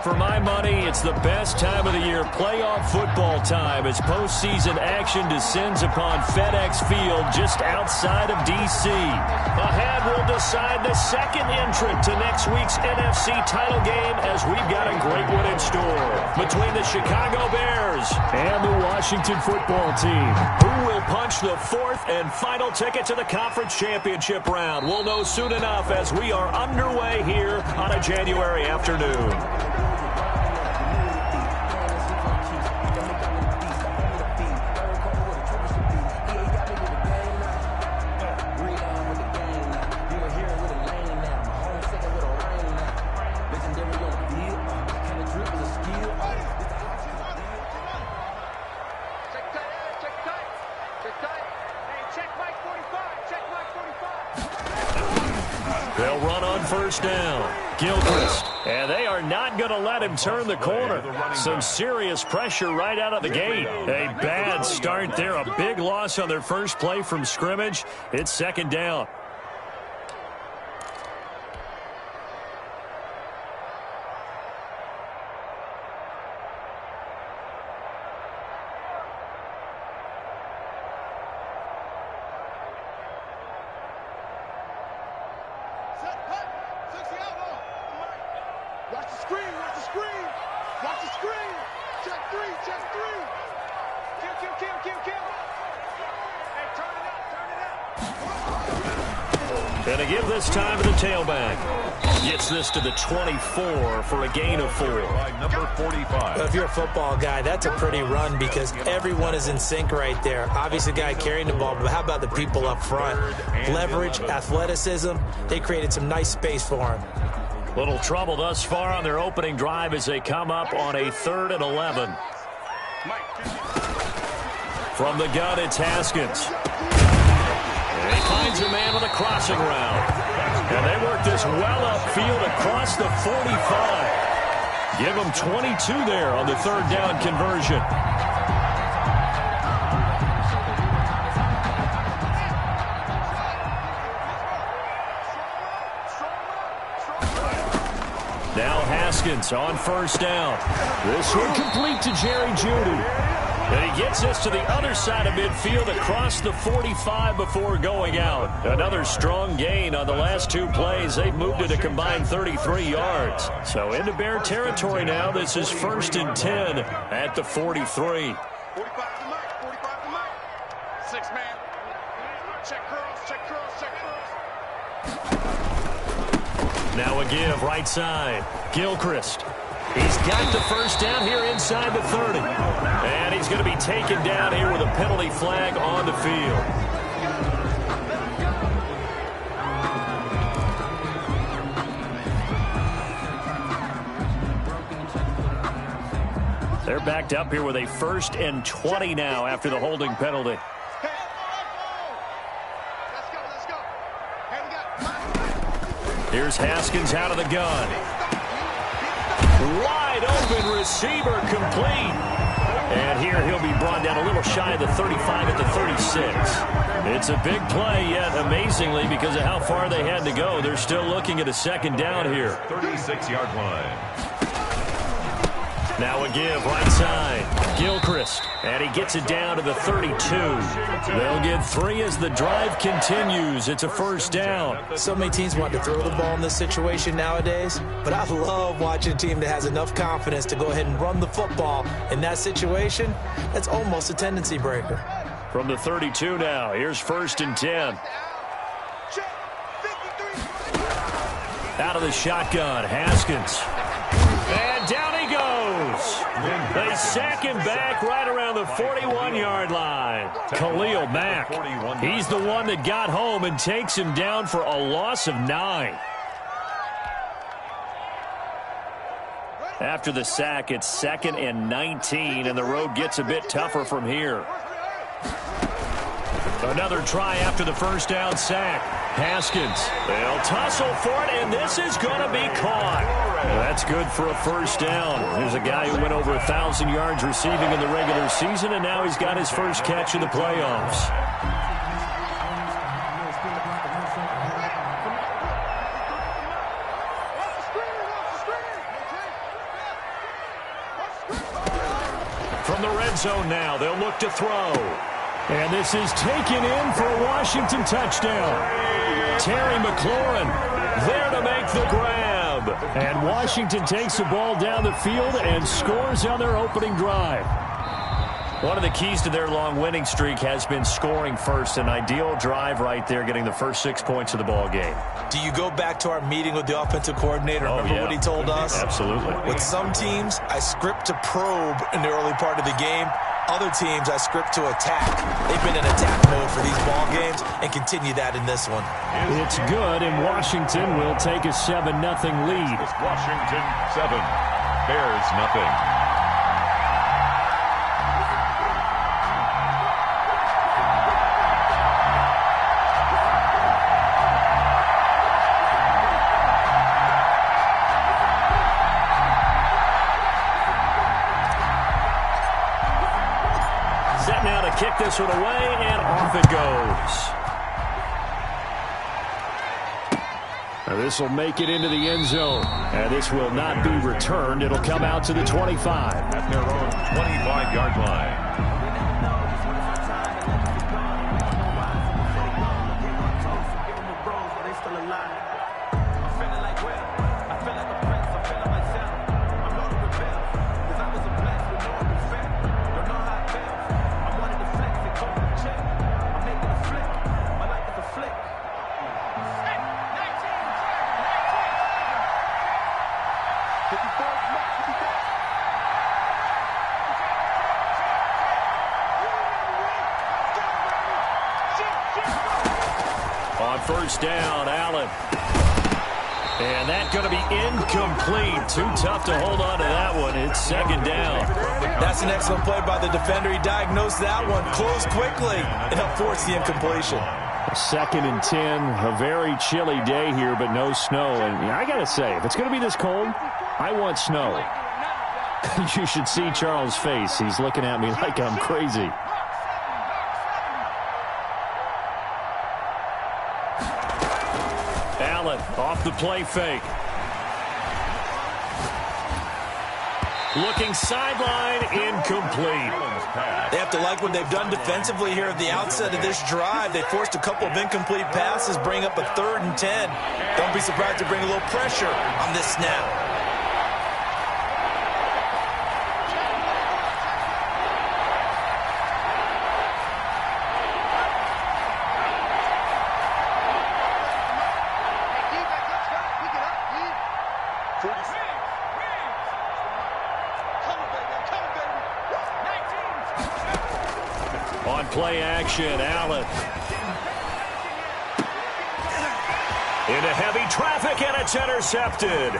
For my money, it's the best time of the year, playoff football time, as postseason action descends upon FedEx Field just outside of D.C. Ahead, we'll decide the second entrant to next week's NFC title game, as we've got a great one in store between the Chicago Bears and the Washington football team. Who will punch the fourth and final ticket to the conference championship round? We'll know soon enough as we are underway here on a January afternoon. They'll run on first down. Gilchrist. And they are not going to let him turn the corner. Some serious pressure right out of the gate. A bad start there. A big loss on their first play from scrimmage. It's second down. And to give this time to the tailback. Gets this to the 24 for a gain of 4. Number 45. Well, if you're a football guy, that's a pretty run because everyone is in sync right there. Obviously, the guy carrying the ball, but how about the people up front? Leverage, athleticism. They created some nice space for him. Little trouble thus far on their opening drive as they come up on a 3rd and 11. From the gun, it's Haskins. And he finds a man with a crossing route. And they work this well upfield across the 45. Give them 22 there on the 3rd down conversion. Now Haskins on first down. This one complete to Jerry Jeudy. And he gets this to the other side of midfield across the 45 before going out. Another strong gain on the last 2 plays. They've moved it a combined 33 yards. So into Bear territory now. This is 1st and 10 at the 43. 45 to Mike. 45 to Mike. 6-man. Check curls, check curls, check curls. Now a give right side. Gilchrist. He's got the first down here inside the 30. And he's going to be taken down here with a penalty flag on the field. They're backed up here with a 1st and 20 now after the holding penalty. Here's Haskins out of the gun. Wide open receiver complete. And here he'll be brought down a little shy of the 35 at the 36. It's a big play, yet amazingly, because of how far they had to go, they're still looking at a 2nd down here. 36-yard line. Now a give right side. Gilchrist. And he gets it down to the 32. They'll get 3 as the drive continues. It's a 1st down. So many teams want to throw the ball in this situation nowadays, but I love watching a team that has enough confidence to go ahead and run the football. In that situation, that's almost a tendency breaker. From the 32 now, here's 1st and 10. Out of the shotgun, Haskins. And down he goes. They sack him back right around the 41-yard line. Khalil Mack, he's the one that got home and takes him down for a loss of 9. After the sack, it's 2nd and 19, and the road gets a bit tougher from here. Another try after the 1st down sack. Haskins, they'll tussle for it, and this is going to be caught. That's good for a 1st down. There's a guy who went over 1,000 yards receiving in the regular season, and now he's got his first catch in the playoffs. red zone now. They'll look to throw. And this is taken in for a Washington touchdown. Terry McLaurin there to make the grab. And Washington takes the ball down the field and scores on their opening drive. One of the keys to their long winning streak has been scoring first. An ideal drive right there, getting the first 6 points of the ball game. Do you go back to our meeting with the offensive coordinator? Remember what he told us? Absolutely. With some teams, I script to probe in the early part of the game. Other teams, I script to attack. They've been in attack mode for these ball games and continue that in this one. It's good, and Washington will take a 7-0 lead. Washington 7, Bears nothing. Kick this one away, and off it goes. Now this will make it into the end zone. And this will not be returned. It'll come out to the 25. At their own 25-yard line. First down, Allen. And that's going to be incomplete. Too tough to hold on to that one. It's second down. That's an excellent play by the defender. He diagnosed that one, closed quickly, and helped force the incompletion. 2nd and 10, a very chilly day here, but no snow. And I got to say, if it's going to be this cold, I want snow. You should see Charles' face. He's looking at me like I'm crazy. Off the play fake. Looking sideline, incomplete. They have to like what they've done defensively here at the outset of this drive. They forced a couple of incomplete passes, bring up a 3rd and 10. Don't be surprised to bring a little pressure on this snap. Play action, Allen. Into heavy traffic, and it's intercepted.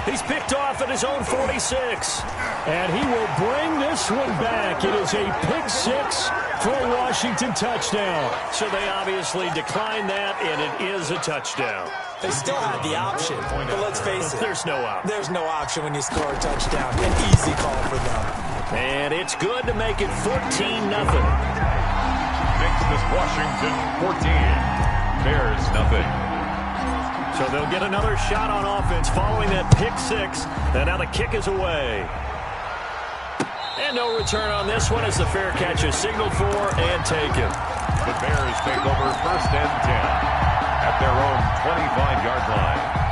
He's picked off at his own 46. And he will bring this one back. It is a pick 6 for a Washington touchdown. So they obviously declined that, and it is a touchdown. They still had the option, but let's face it. There's no option. There's no option when you score a touchdown. An easy call for them. And it's good to make it 14-0. Makes this Washington 14, Bears nothing. So they'll get another shot on offense following that pick 6. And now the kick is away. And no return on this one as the fair catch is signaled for and taken. The Bears take over 1st and 10 at their own 25-yard line.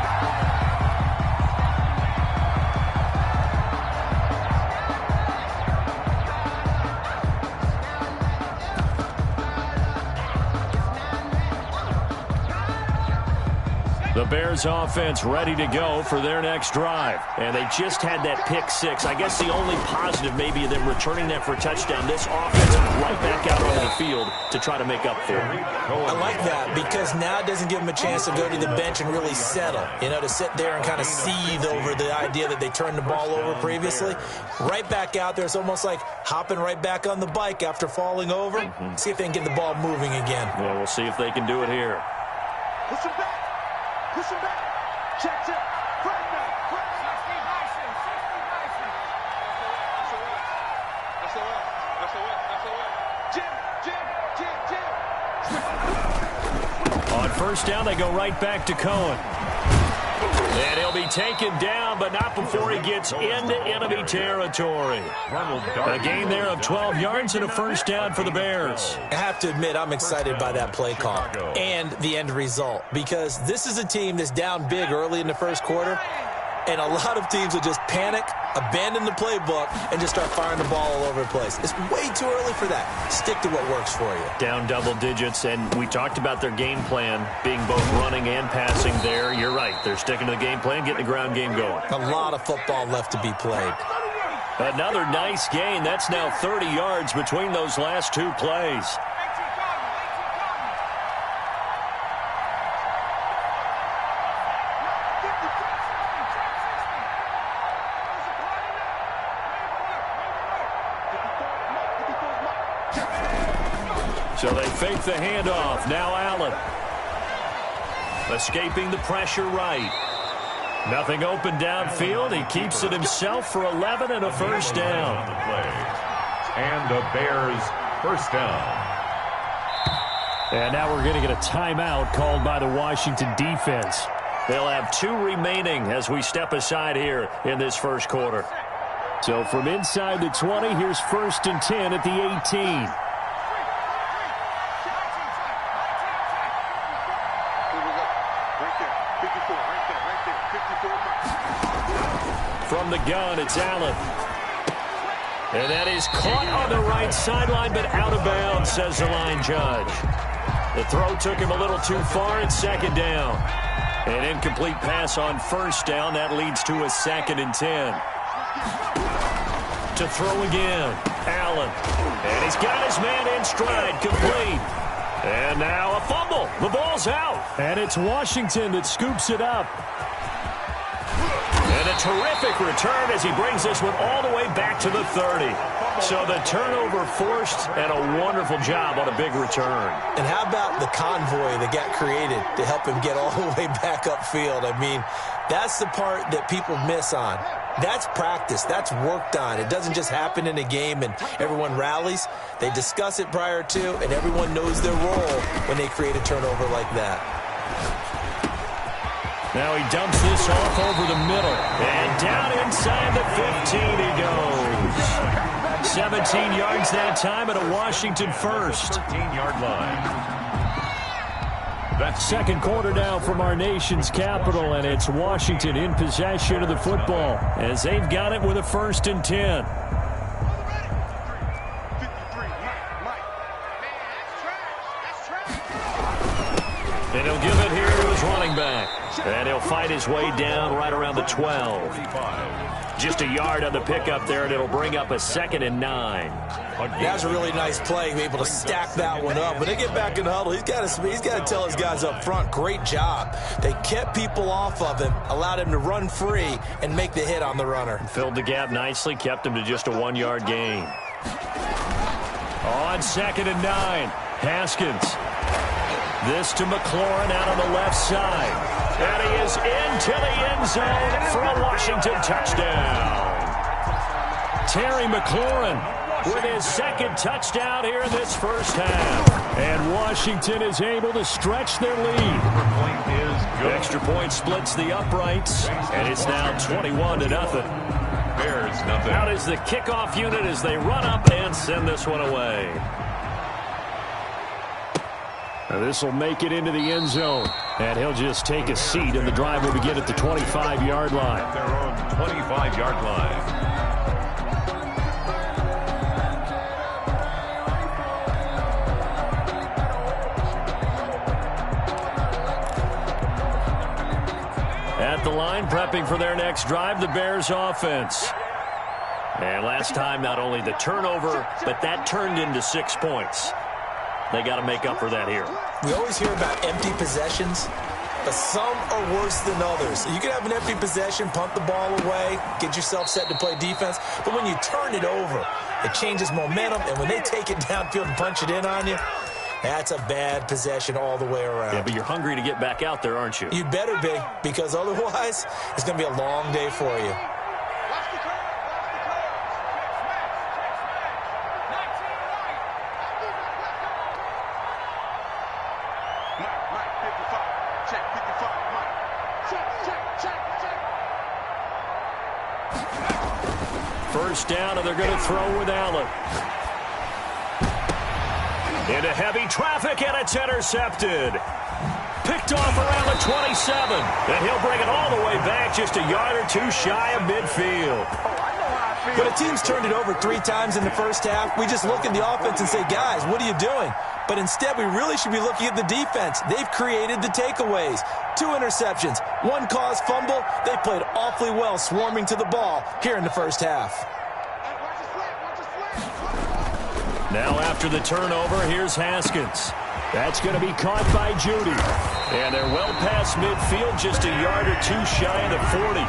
The Bears offense ready to go for their next drive. And they just had that pick 6. I guess the only positive maybe them returning that for a touchdown. This offense right back out onto the field to try to make up for it. I like that because now it doesn't give them a chance to go to the bench and really settle. You know, to sit there and kind of seethe over the idea that they turned the ball over previously. Right back out there. It's almost like hopping right back on the bike after falling over. See if they can get the ball moving again. Well, we'll see if they can do it here. Push him back. Push him back. Check. Right now. On first down, they go right back to Cohen. And he'll be taken down, but not before he gets into enemy territory. A gain there of 12 yards and a first down for the Bears. I have to admit, I'm excited by that play call and the end result, because this is a team that's down big early in the first quarter, and a lot of teams will just panic, abandon the playbook, and just start firing the ball all over the place. It's way too early for that. Stick to what works for you. Down double digits, and we talked about their game plan being both running and passing there. You're right. They're sticking to the game plan, getting the ground game going. A lot of football left to be played. Another nice gain. That's now 30 yards between those last two plays. So they fake the handoff. Now Allen. Escaping the pressure right. Nothing open downfield. He keeps it himself for 11 and a first down. And the Bears first down. And now we're going to get a timeout called by the Washington defense. They'll have 2 remaining as we step aside here in this first quarter. So from inside the 20, here's 1st and 10 at the 18. From the gun, it's Allen. And that is caught on the right sideline, but out of bounds, says the line judge. The throw took him a little too far at 2nd down. An incomplete pass on 1st down. That leads to a 2nd and 10. To throw again, Allen. And he's got his man in stride, complete. And now a fumble. The ball's out. And it's Washington that scoops it up. And a terrific return as he brings this one all the way back to the 30. So the turnover forced and a wonderful job on a big return. And how about the convoy that got created to help him get all the way back upfield? I mean, that's the part that people miss on. That's practice. That's worked on. It doesn't just happen in a game and everyone rallies. They discuss it prior to, and everyone knows their role when they create a turnover like that. Now he dumps this off over the middle. And down inside the 15 he goes. 17 yards that time at a Washington first. 13-yard line. That's second quarter now from our nation's capital, and it's Washington in possession of the football as they've got it with a 1st and 10. And he'll give it here to his running back. And he'll fight his way down right around the 12. Just a yard on the pickup there, and it'll bring up a 2nd and 9. That was a really nice play, able to stack that one up. When they get back in the huddle, he's got to tell his guys up front, great job. They kept people off of him, allowed him to run free, and make the hit on the runner. Filled the gap nicely, kept him to just a 1-yard gain. On 2nd and 9, Haskins. This to McLaurin out on the left side. And he is into the end zone for a Washington touchdown. Terry McLaurin with his 2nd touchdown here in this first half. And Washington is able to stretch their lead. Extra point splits the uprights, and it's now 21-0. Bears nothing. Out is the kickoff unit as they run up and send this one away. This will make it into the end zone. And he'll just take a seat, and the drive will begin at the 25-yard line. Their own 25-yard line. At the line, prepping for their next drive, the Bears offense. And last time, not only the turnover, but that turned into 6 points. They got to make up for that here. We always hear about empty possessions, but some are worse than others. You can have an empty possession, punt the ball away, get yourself set to play defense, but when you turn it over, it changes momentum, and when they take it downfield and punch it in on you, that's a bad possession all the way around. Yeah, but you're hungry to get back out there, aren't you? You better be, because otherwise, it's going to be a long day for you. Check. First down, and they're going to throw with Allen. Into heavy traffic, and it's intercepted. Picked off around the 27, and he'll bring it all the way back just a yard or two shy of midfield. When a team's turned it over 3 times in the first half, we just look at the offense and say, guys, what are you doing? But instead, we really should be looking at the defense. They've created the takeaways. 2 interceptions, 1 caused fumble. They played awfully well swarming to the ball here in the first half. Now after the turnover, here's Haskins. That's going to be caught by Judy. And they're well past midfield, just a yard or two shy of the 40.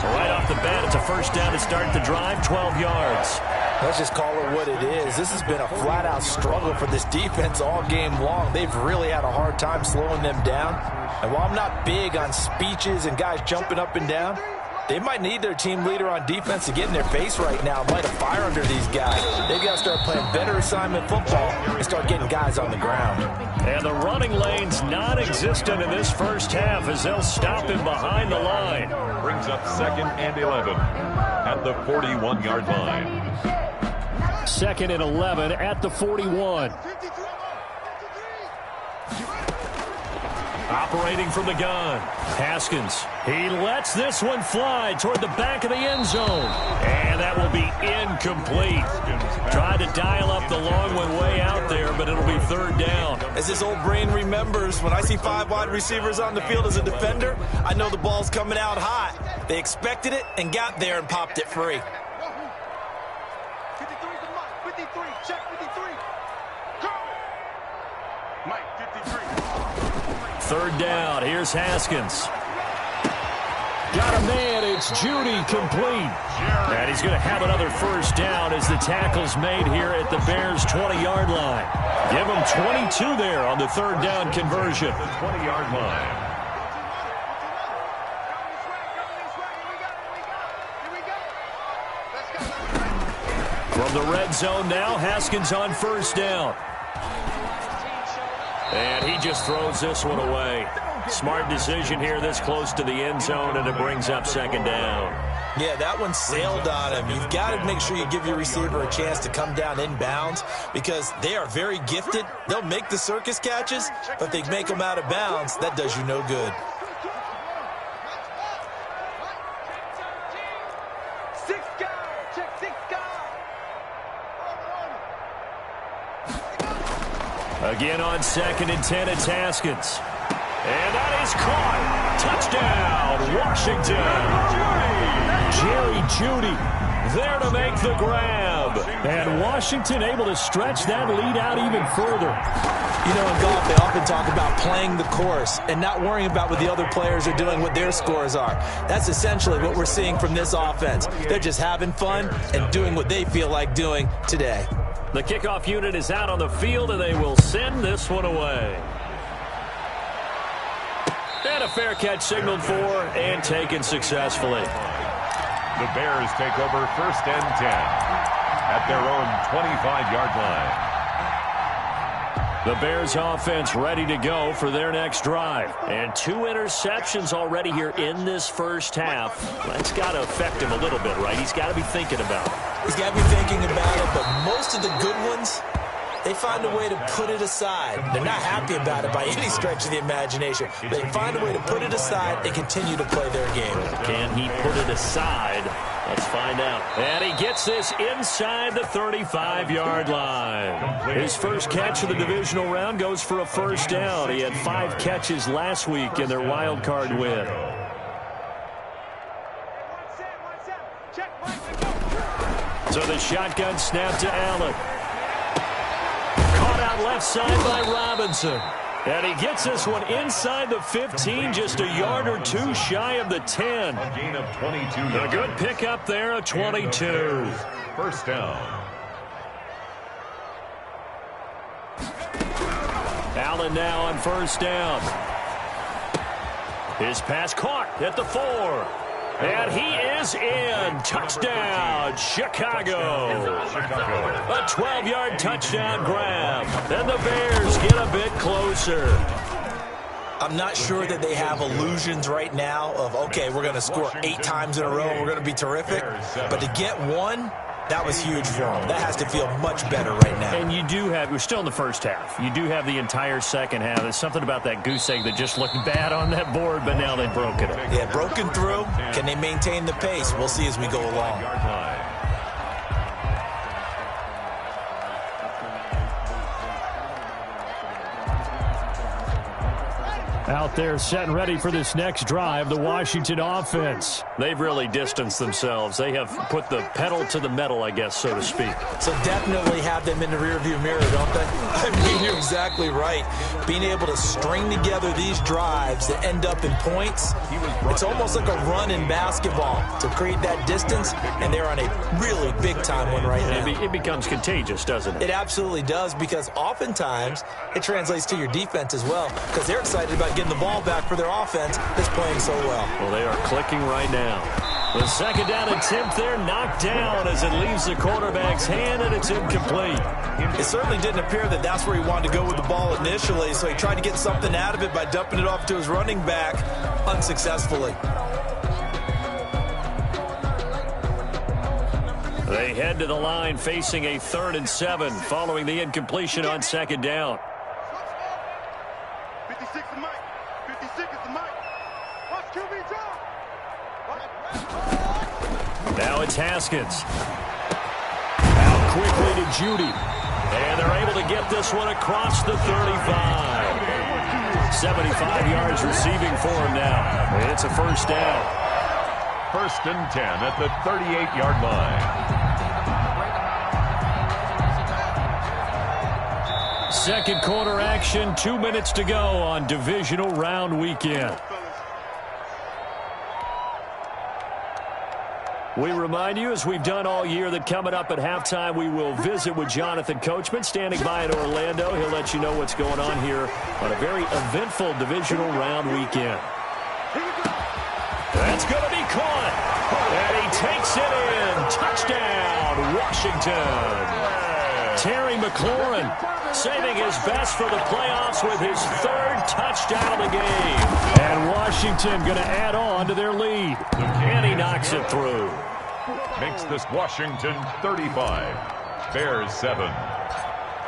So right off the bat, it's a first down to start the drive, 12 yards. Let's just call it what it is. This has been a flat-out struggle for this defense all game long. They've really had a hard time slowing them down. And while I'm not big on speeches and guys jumping up and down, they might need their team leader on defense to get in their face right now and light a fire under these guys. They've got to start playing better assignment football and start getting guys on the ground. And the running lane's non-existent in this first half as they'll stop him behind the line. Brings up 2nd and 11 at the 41-yard line. 2nd and 11 at the 41. Operating from the gun, Haskins. He lets this one fly toward the back of the end zone. And that will be incomplete. Tried to dial up the long one way out there, but it'll be 3rd down. As his old brain remembers, when I see 5 wide receivers on the field as a defender, I know the ball's coming out hot. They expected it and got there and popped it free. 53, check 53. Go! Mike, 53. 3rd down, here's Haskins. Got a man, it's Judy, complete. And he's going to have another first down as the tackle's made here at the Bears' 20-yard line. Give him 22 there on the 3rd down conversion. The 20-yard line. From the red zone now, Haskins on first down. And he just throws this one away. Smart decision here this close to the end zone, and it brings up 2nd down. Yeah, that one sailed on him. You've got to make sure you give your receiver a chance to come down inbounds because they are very gifted. They'll make the circus catches, but if they make them out of bounds, that does you no good. Again on 2nd and 10, it's Haskins. And that is caught. Touchdown, Washington. Jerry Jeudy there to make the grab. And Washington able to stretch that lead out even further. You know, in golf, they often talk about playing the course and not worrying about what the other players are doing, what their scores are. That's essentially what we're seeing from this offense. They're just having fun and doing what they feel like doing today. The kickoff unit is out on the field, and they will send this one away. And a fair catch signaled for and taken successfully. The Bears take over 1st and 10 at their own 25-yard line. The Bears offense ready to go for their next drive. And 2 interceptions already here in this first half. That's got to affect him a little bit, right? He's got to be thinking about it. He's got to be thinking about it, but most of the good ones, they find a way to put it aside. They're not happy about it by any stretch of the imagination. They find a way to put it aside and continue to play their game. Can he put it aside? Let's find out. And he gets this inside the 35-yard line. His first catch of the divisional round goes for a first down. He had 5 catches last week in their wild card win. So the shotgun snap to Allen. Caught out left side by Robinson. And he gets this one inside the 15, just a yard or 2 shy of the 10. A gain of 22 yards. A good pickup there, a 22. First down. Allen now on first down. His pass caught at the 4. And he is in. Touchdown, Chicago. A 12-yard touchdown grab. Then the Bears get a bit closer. I'm not sure that they have illusions right now of, okay, we're going to score 8 times in a row and we're going to be terrific. But to get one, that was huge for them. That has to feel much better right now. And you do have, we're still in the first half. You do have the entire second half. There's something about that goose egg that just looked bad on that board, but now they've broken it. Yeah, broken through. Can they maintain the pace? We'll see as we go along. Out there set and ready for this next drive, the Washington offense. They've really distanced themselves. They have put the pedal to the metal, I guess, so to speak. So definitely have them in the rearview mirror, don't they? I mean, you're exactly right. Being able to string together these drives that end up in points, it's almost like a run in basketball to create that distance, and they're on a really big-time one right now. It becomes contagious, doesn't it? It absolutely does, because oftentimes it translates to your defense as well, because they're excited about getting the ball back for their offense that's playing so well. Well, they are clicking right now. The second down attempt there knocked down as it leaves the quarterback's hand, and it's incomplete. It certainly didn't appear that that's where he wanted to go with the ball initially, so he tried to get something out of it by dumping it off to his running back unsuccessfully. They head to the line facing a 3rd and 7 following the incompletion on second down. 56 is Mike. 56 is the Mike. Watch QB drop. Now it's Haskins. Out quickly to Judy. And they're able to get this one across the 35. 75 yards receiving for him now. And it's a first down. 1st and 10 at the 38-yard line. Second quarter action, 2 minutes to go on divisional round weekend. We remind you, as we've done all year, that coming up at halftime, we will visit with Jonathan Coachman, standing by in Orlando. He'll let you know what's going on here on a very eventful divisional round weekend. That's going to be caught. And he takes it in. Touchdown, Washington. Terry McLaurin saving his best for the playoffs with his 3rd touchdown of the game. And Washington going to add on to their lead. And he knocks it through. Makes this Washington 35. Bears 7.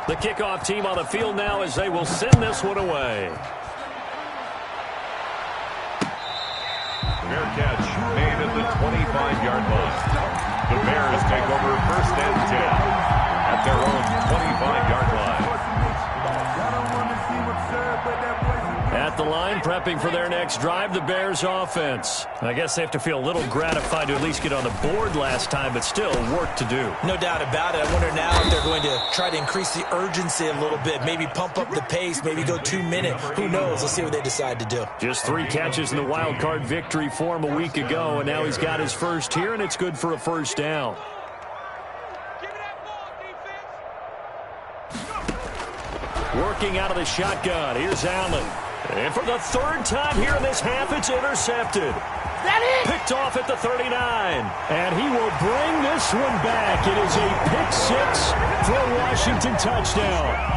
The kickoff team on the field now as they will send this one away. Fair catch made at the 25-yard line. The Bears take over 1st and 10 at their own 25-yard line. At the line, prepping for their next drive, the Bears offense. I guess they have to feel a little gratified to at least get on the board last time, but still work to do. No doubt about it. I wonder now if they're going to try to increase the urgency a little bit, maybe pump up the pace, maybe go 2-minute. Who knows? Let's see what they decide to do. Just 3 catches in the wild card victory for him a week ago, and now he's got his first here, and it's good for a first down. Working out of the shotgun. Here's Allen. And for the 3rd time here in this half, it's intercepted. Picked off at the 39. And he will bring this one back. It is a pick 6 for a Washington touchdown.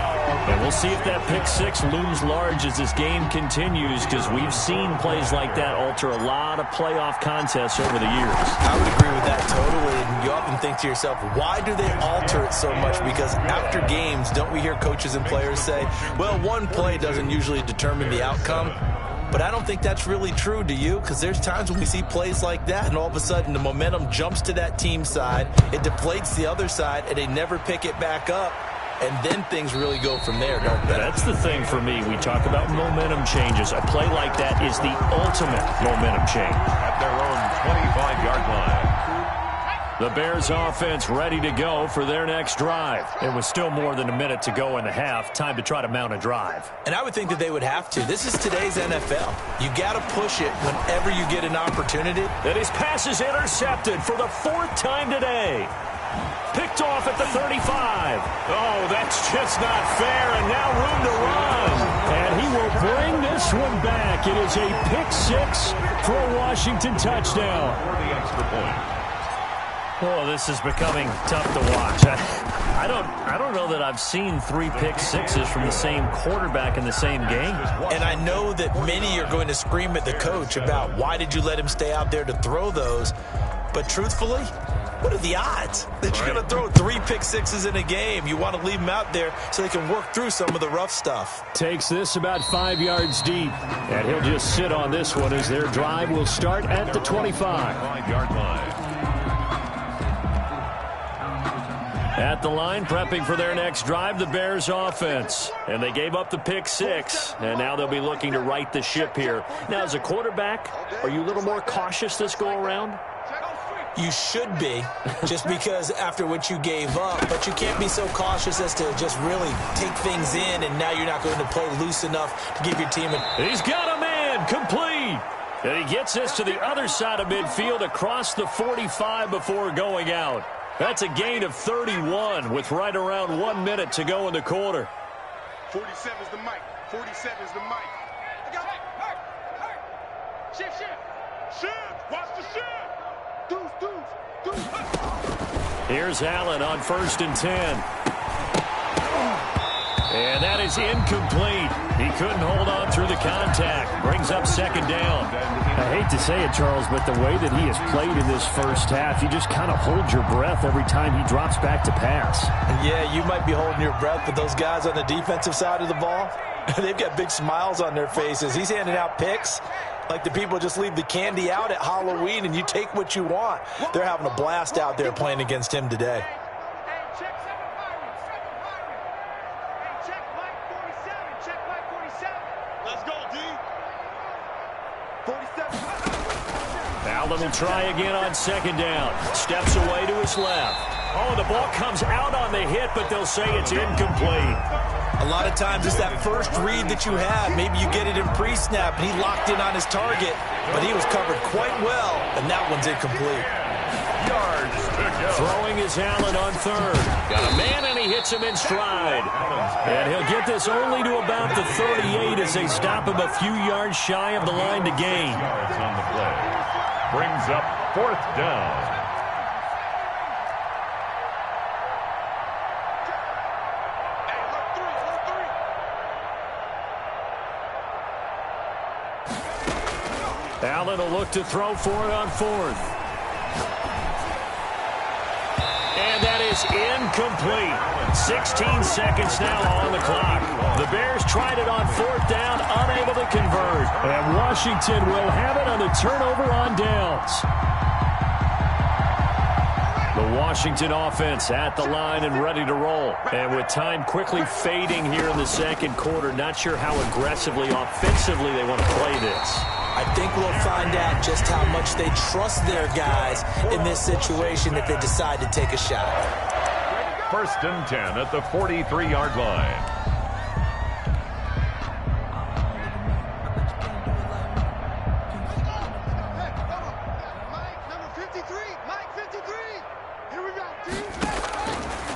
And we'll see if that pick 6 looms large as this game continues, because we've seen plays like that alter a lot of playoff contests over the years. I would agree with that totally. And you often think to yourself, why do they alter it so much? Because after games, don't we hear coaches and players say, well, one play doesn't usually determine the outcome. But I don't think that's really true, do you? Because there's times when we see plays like that, and all of a sudden the momentum jumps to that team side, it deflates the other side, and they never pick it back up. And then things really go from there, don't they? That's the thing for me. We talk about momentum changes. A play like that is the ultimate momentum change. At their own 25-yard line. The Bears offense ready to go for their next drive. It was still more than a minute to go in the half. Time to try to mount a drive. And I would think that they would have to. This is today's NFL. You got to push it whenever you get an opportunity. And his pass is intercepted for the 4th time today. Picked off at the 35. Oh, that's just not fair, and now room to run. And he will bring this one back. It is a pick 6 for a Washington touchdown. For the extra point. Oh, this is becoming tough to watch. I don't know that I've seen 3 pick sixes from the same quarterback in the same game. And I know that many are going to scream at the coach about why did you let him stay out there to throw those. But truthfully, what are the odds that you're going to throw 3 pick sixes in a game? You want to leave them out there so they can work through some of the rough stuff. Takes this about 5 yards deep. And he'll just sit on this one as their drive will start at the 25. 5-yard line. At the line, prepping for their next drive, the Bears offense. And they gave up the pick 6, and now they'll be looking to right the ship here. Now, as a quarterback, are you a little more cautious this go-around? You should be, just because after what you gave up, but you can't be so cautious as to just really take things in, and now you're not going to play loose enough to give your team a... He's got a man, complete. And he gets this to the other side of midfield across the 45 before going out. That's a gain of 31 with right around 1 minute to go in the quarter. 47's the mic. 47's the mic. I got it. Shift, shift. Shift. Watch the shift. Deuce. Here's Allen on 1st and 10. And that is incomplete. He couldn't hold on through the contact. Brings up 2nd down. I hate to say it, Charles, but the way that he has played in this first half, you just kind of hold your breath every time he drops back to pass. Yeah, you might be holding your breath, but those guys on the defensive side of the ball, they've got big smiles on their faces. He's handing out picks like the people just leave the candy out at Halloween and you take what you want. They're having a blast out there playing against him today. Allen will try again on 2nd down. Steps away to his left. Oh, the ball comes out on the hit, but they'll say it's incomplete. A lot of times it's that first read that you have. Maybe you get it in pre-snap, and he locked in on his target, but he was covered quite well, and that one's incomplete. Throwing is Allen on 3rd. Got a man, and he hits him in stride. And he'll get this only to about the 38 as they stop him a few yards shy of the line to gain. On the play. Brings up 4th down. Allen will look to throw for it on 4th. And that is incomplete. 16 seconds now on the clock. The Bears tried it on 4th down, unable to convert. And Washington will have it on the turnover on downs. The Washington offense at the line and ready to roll. And with time quickly fading here in the 2nd quarter, not sure how aggressively, offensively they want to play this. I think we'll find out just how much they trust their guys in this situation if they decide to take a shot. 1st and 10 at the 43-yard line.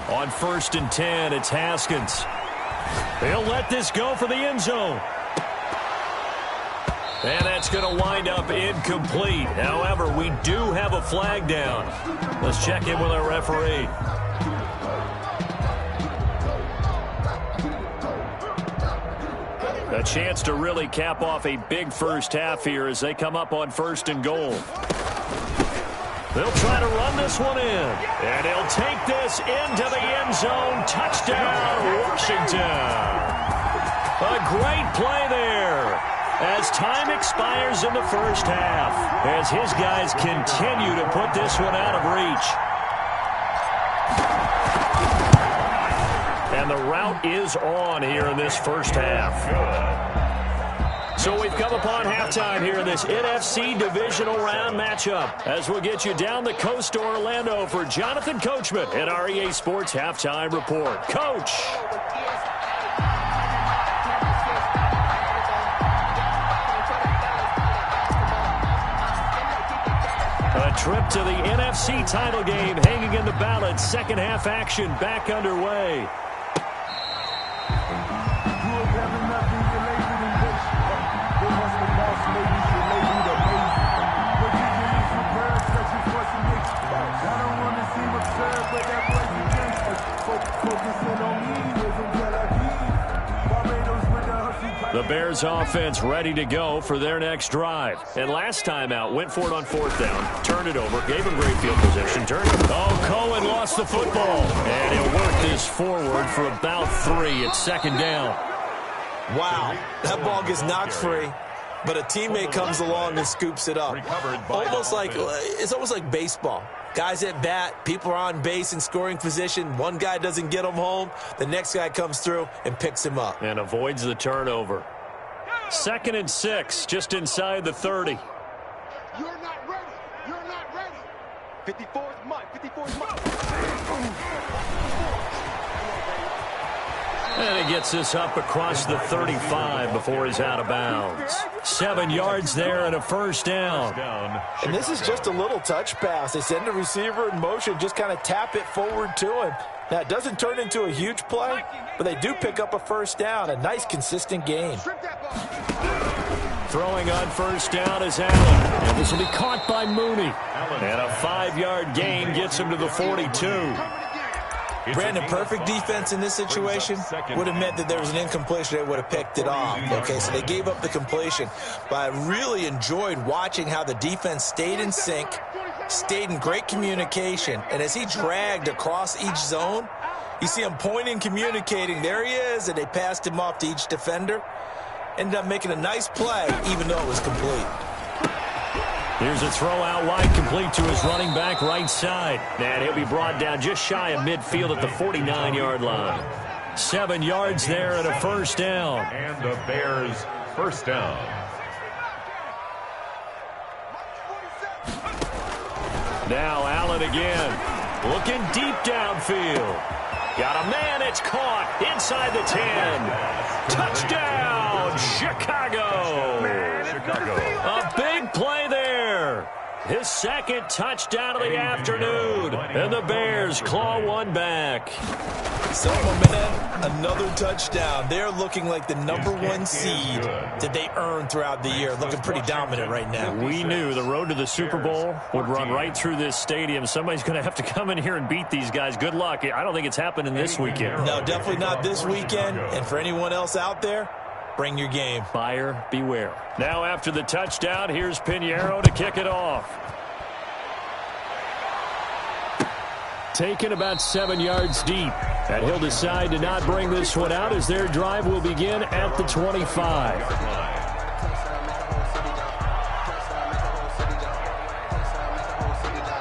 On 1st and 10, it's Haskins. They'll let this go for the end zone. And that's going to wind up incomplete. However, we do have a flag down. Let's check in with our referee. A chance to really cap off a big first half here as they come up on 1st and goal. They'll try to run this one in. And he'll take this into the end zone. Touchdown, Washington. A great play there as time expires in the first half, as his guys continue to put this one out of reach. And the route is on here in this first half. So we've come upon halftime here in this NFC Divisional Round matchup, as we'll get you down the coast to Orlando for Jonathan Coachman and our EA Sports Halftime Report. Coach! A trip to the NFC title game hanging in the balance. Second half action back underway. I don't want to The Bears offense ready to go for their next drive. And last time out, went for it on 4th down, turned it over, gave him great field position, turned it. Oh, Cohen lost the football. And he'll work this forward for about 3 at 2nd down. Wow, that ball gets knocked free, but a teammate comes along and scoops it up. It's almost like baseball. Guys at bat, people are on base in scoring position. One guy doesn't get him home. The next guy comes through and picks him up. And avoids the turnover. 2nd and 6, just inside the 30. You're not ready. You're not ready. 54th Mike. 54th Mike. And he gets this up across the 35 before he's out of bounds. 7 yards there and a 1st down. And this is just a little touch pass. They send the receiver in motion, just kind of tap it forward to him. Now, it doesn't turn into a huge play, but they do pick up a 1st down. A nice, consistent gain. Throwing on 1st down is Allen. And this will be caught by Mooney. And a 5-yard gain gets him to the 42. Brandon, perfect defense in this situation would have meant that there was an incompletion. They would have picked it off. Okay, so they gave up the completion. But I really enjoyed watching how the defense stayed in sync, stayed in great communication. And as he dragged across each zone, you see him pointing, communicating. There he is, and they passed him off to each defender. Ended up making a nice play, even though it was complete. Here's a throw out wide, complete to his running back right side. And he'll be brought down just shy of midfield at the 49-yard line. 7 yards there and a 1st down. And the Bears 1st down. Now Allen again. Looking deep downfield. Got a man, it's caught inside the 10. Touchdown, Chicago. A big play there. His 2nd touchdown of the afternoon. And the Bears claw one back. So momentum, another touchdown. They're looking like the #1 seed that they earned throughout the year. Looking pretty dominant right now. We knew the road to the Super Bowl would run right through this stadium. Somebody's going to have to come in here and beat these guys. Good luck. I don't think it's happening this weekend. No, definitely not this weekend. And for anyone else out there, bring your game. Buyer beware. Now after the touchdown, here's Pinheiro to kick it off. Taken about 7 yards deep. And he'll decide to not bring this one out as their drive will begin at the 25.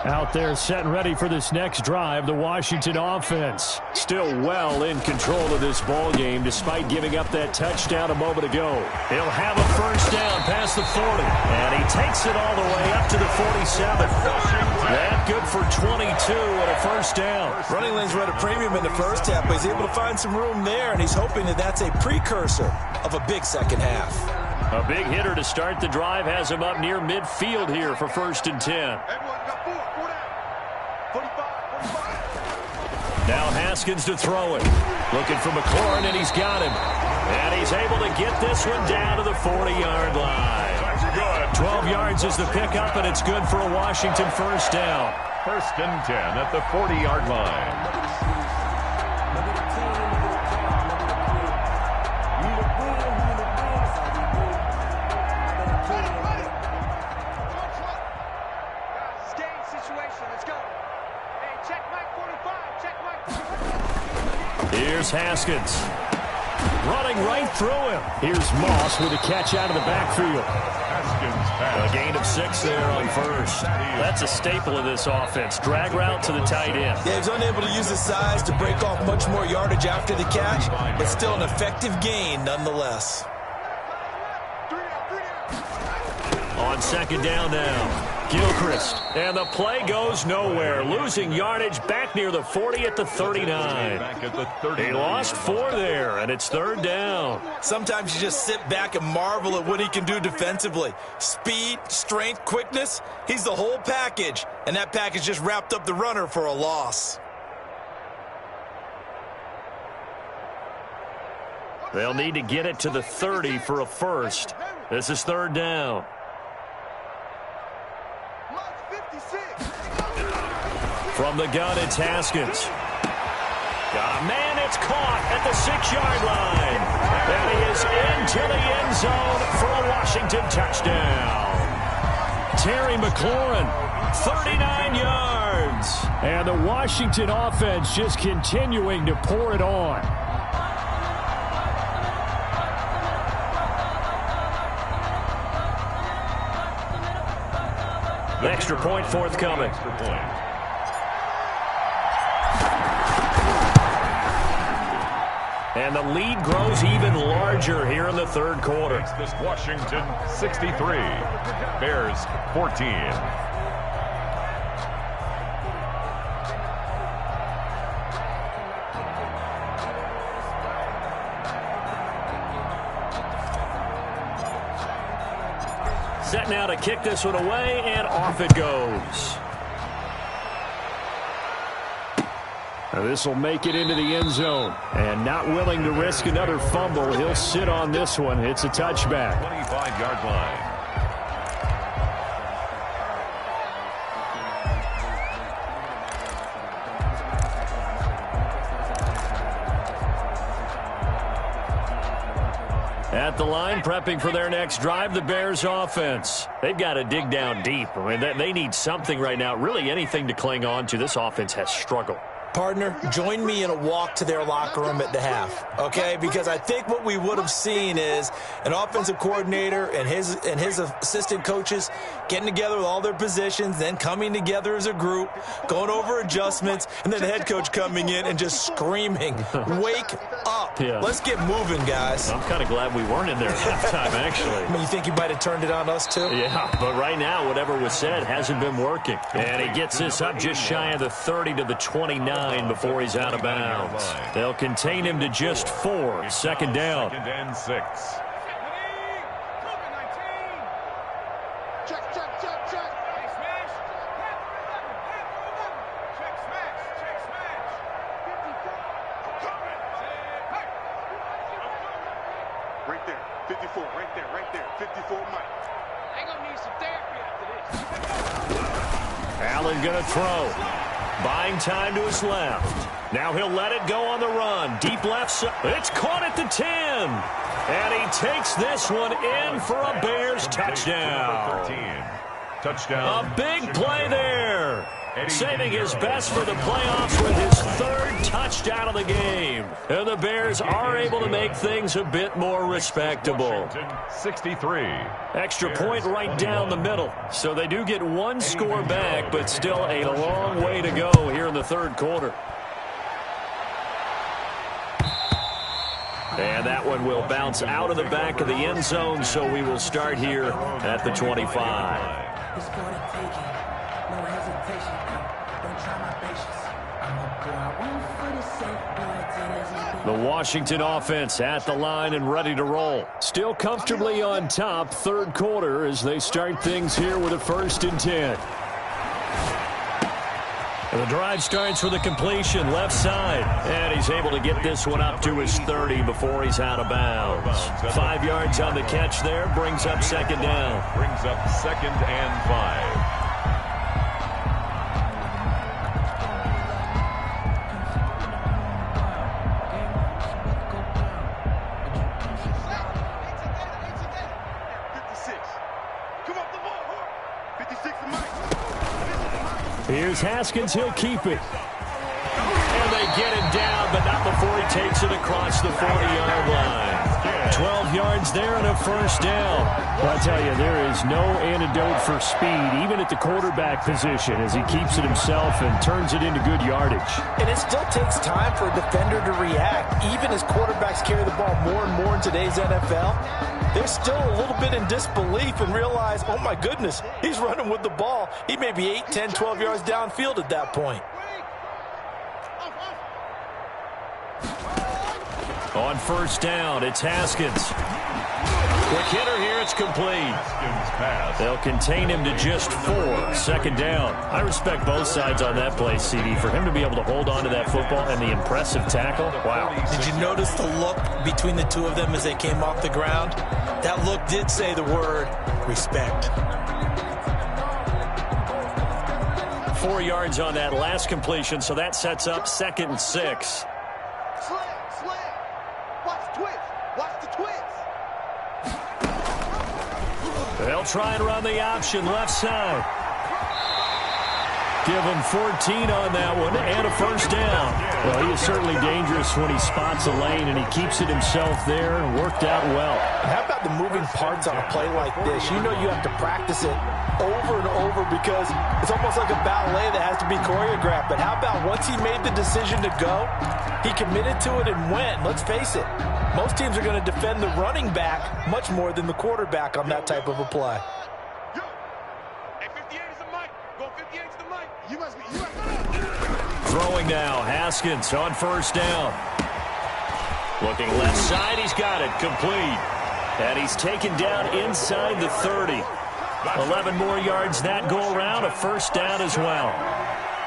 Out there set and ready for this next drive, the Washington offense. Still well in control of this ball game despite giving up that touchdown a moment ago. He'll have a 1st down past the 40. And he takes it all the way up to the 47. That good for 22 and a 1st down. Running lanes were at a premium in the first half, but he's able to find some room there, and he's hoping that that's a precursor of a big second half. A big hitter to start the drive has him up near midfield here for 1st and 10. Now Haskins to throw it. Looking for McLaurin, and he's got him. And he's able to get this one down to the 40-yard line. 12 yards is the pickup, and it's good for a Washington 1st down. 1st and 10 at the 40-yard line. Here's Haskins. Running right through him. Here's Moss with a catch out of the backfield. A gain of 6 there on 1st. That's a staple of this offense. Drag route to the tight end. Yeah, he's unable to use his size to break off much more yardage after the catch, but still an effective gain nonetheless. On 2nd down now. Gilchrist. And the play goes nowhere. Losing yardage back near the 40 at the 39. He lost 4 there, and it's 3rd down. Sometimes you just sit back and marvel at what he can do defensively. Speed, strength, quickness. He's the whole package, and that package just wrapped up the runner for a loss. They'll need to get it to the 30 for a 1st. This is 3rd down. From the gun, it's Haskins. Got a man, it's caught at the 6-yard line. And he is into the end zone for a Washington touchdown. Terry McLaurin, 39 yards. And the Washington offense just continuing to pour it on. Extra point forthcoming. And the lead grows even larger here in the third quarter. This Washington 63, Bears 14. Set now to kick this one away, and off it goes. This will make it into the end zone. And not willing to risk another fumble, he'll sit on this one. It's a touchback. 25-yard line. At the line, prepping for their next drive, the Bears offense. They've got to dig down deep. I mean, they need something right now, really anything to cling on to. This offense has struggled. Partner, join me in a walk to their locker room at the half, okay? Because I think what we would have seen is an offensive coordinator and his assistant coaches getting together with all their positions, then coming together as a group, going over adjustments, and then the head coach coming in and just screaming, wake up. Yeah. Let's get moving, guys. I'm kind of glad we weren't in there at halftime, actually. I mean, you think you might have turned it on us, too? Yeah, but right now, whatever was said hasn't been working. And he gets this up just shy of the 30 to the 29 before he's out of bounds. They'll contain him to just 4. Second down. 2nd and 6. Right there. 54. Right there. 54 Mike. They gonna need some therapy after this. Allen gonna throw. Buying time to his left. Now he'll let it go on the run. Deep left side. It's caught at the 10. And he takes this one in for a Bears touchdown. 13. Touchdown. A big play there. Saving his best for the playoffs with his 3rd touchdown of the game. And the Bears are able to make things a bit more respectable. 63. Extra point right down the middle. So they do get one score back, but still a long way to go here in the third quarter. And that one will bounce out of the back of the end zone, so we will start here at the 25. The Washington offense at the line and ready to roll. Still comfortably on top, third quarter, as they start things here with a 1st and 10. And the drive starts with a completion left side. And he's able to get this one up to his 30 before he's out of bounds. 5 yards on the catch there, brings up 2nd down. Brings up 2nd and 5. Here's Haskins. He'll keep it. And they get him down, but not before he takes it across the 40-yard line. 12 yards there and a 1st down. Well, I tell you, there is no antidote for speed, even at the quarterback position, as he keeps it himself and turns it into good yardage. And it still takes time for a defender to react. Even as quarterbacks carry the ball more and more in today's NFL, they're still a little bit in disbelief and realize, oh my goodness, he's running with the ball. He may be 8, 10, 12 yards downfield at that point. On 1st down, it's Haskins. Quick hitter here, it's complete. They'll contain him to just 4. 2nd down. I respect both sides on that play, CD. For him to be able to hold on to that football and the impressive tackle, wow. Did you notice the look between the two of them as they came off the ground? That look did say the word respect. 4 yards on that last completion, so that sets up 2nd and 6. Slam. Watch the twist. They'll try and run the option left side. Give him 14 on that one and a first down. Well, he is certainly dangerous when he spots a lane, and he keeps it himself there and worked out well. And how about the moving parts on a play like this? You know you have to practice it over and over because it's almost like a ballet that has to be choreographed. But how about once he made the decision to go, he committed to it and went. Let's face it, most teams are going to defend the running back much more than the quarterback on that type of a play. Throwing now, Haskins on first down. Looking left side, he's got it, complete. And he's taken down inside the 30. 11 more yards that go around, a first down as well.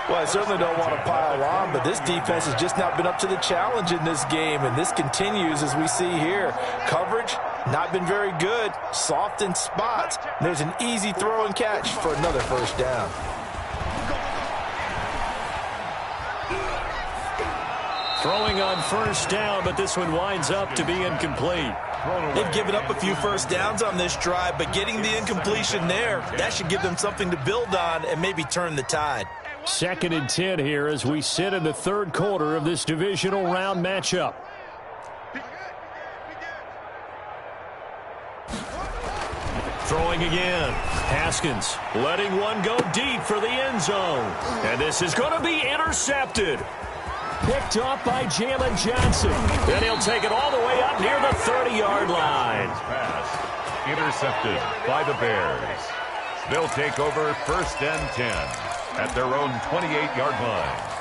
Well, I certainly don't want to pile on, but this defense has just not been up to the challenge in this game, and this continues as we see here. Coverage, not been very good, soft in spots. There's an easy throw and catch for another first down. Throwing on first down, but this one winds up to be incomplete. They've given up a few first downs on this drive, but getting the incompletion there, that should give them something to build on and maybe turn the tide. 2nd and 10 here as we sit in the third quarter of this divisional round matchup. Throwing again. Haskins letting one go deep for the end zone. And this is going to be intercepted. Picked off by Jalen Johnson. Then he'll take it all the way up near the 30-yard line. Pass intercepted by the Bears. They'll take over 1st and 10 at their own 28-yard line.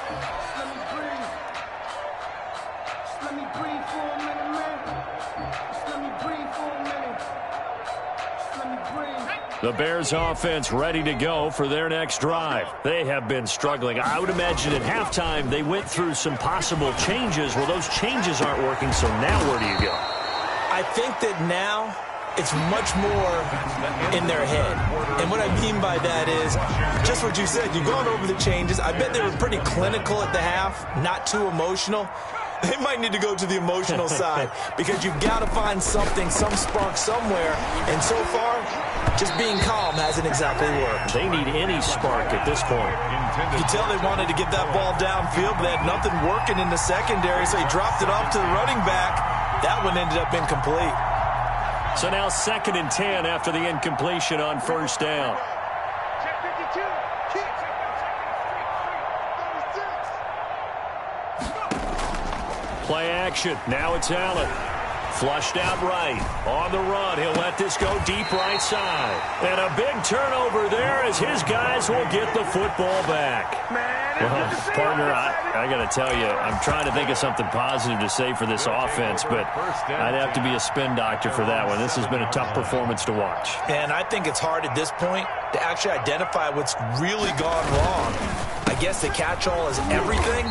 The Bears offense ready to go for their next drive. They have been struggling. I would imagine at halftime they went through some possible changes. Well, those changes aren't working, so now where do you go? I think that now it's much more in their head. And what I mean by that is just what you said. You've gone over the changes. I bet they were pretty clinical at the half, not too emotional. They might need to go to the emotional side because you've got to find something, some spark somewhere. And so far, just being calm hasn't exactly worked. They need any spark at this point. You can tell they wanted to get that ball downfield, but they had nothing working in the secondary, so he dropped it off to the running back. That one ended up incomplete. So now 2nd and 10 after the incompletion on first down. Play action. Now it's Allen. Flushed out right. On the run. He'll let this go deep right side. And a big turnover there as his guys will get the football back. Well, partner, I got to tell you, I'm trying to think of something positive to say for this offense, but I'd have to be a spin doctor for that one. This has been a tough performance to watch. And I think it's hard at this point to actually identify what's really gone wrong. I guess the catch-all is everything.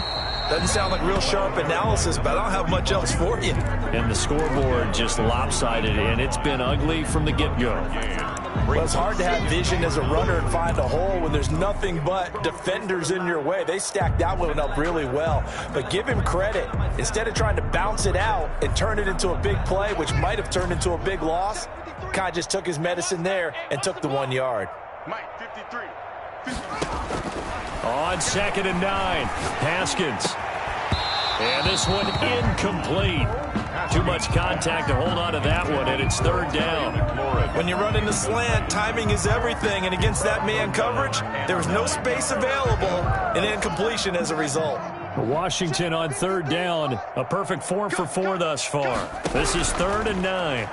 Doesn't sound like real sharp analysis, but I don't have much else for you. And the scoreboard just lopsided, and it's been ugly from the get-go. Well, it's hard to have vision as a runner and find a hole when there's nothing but defenders in your way. They stacked that one up really well. But give him credit. Instead of trying to bounce it out and turn it into a big play, which might have turned into a big loss, kind of just took his medicine there and took the 1 yard. Mike, 53. On 2nd and 9, Haskins. And this one incomplete. Too much contact to hold on to that one, and it's 3rd down. When you run in the slant, timing is everything, and against that man coverage, there was no space available, and incompletion as a result. Washington on 3rd down, a perfect 4 for 4 thus far. This is 3rd and 9.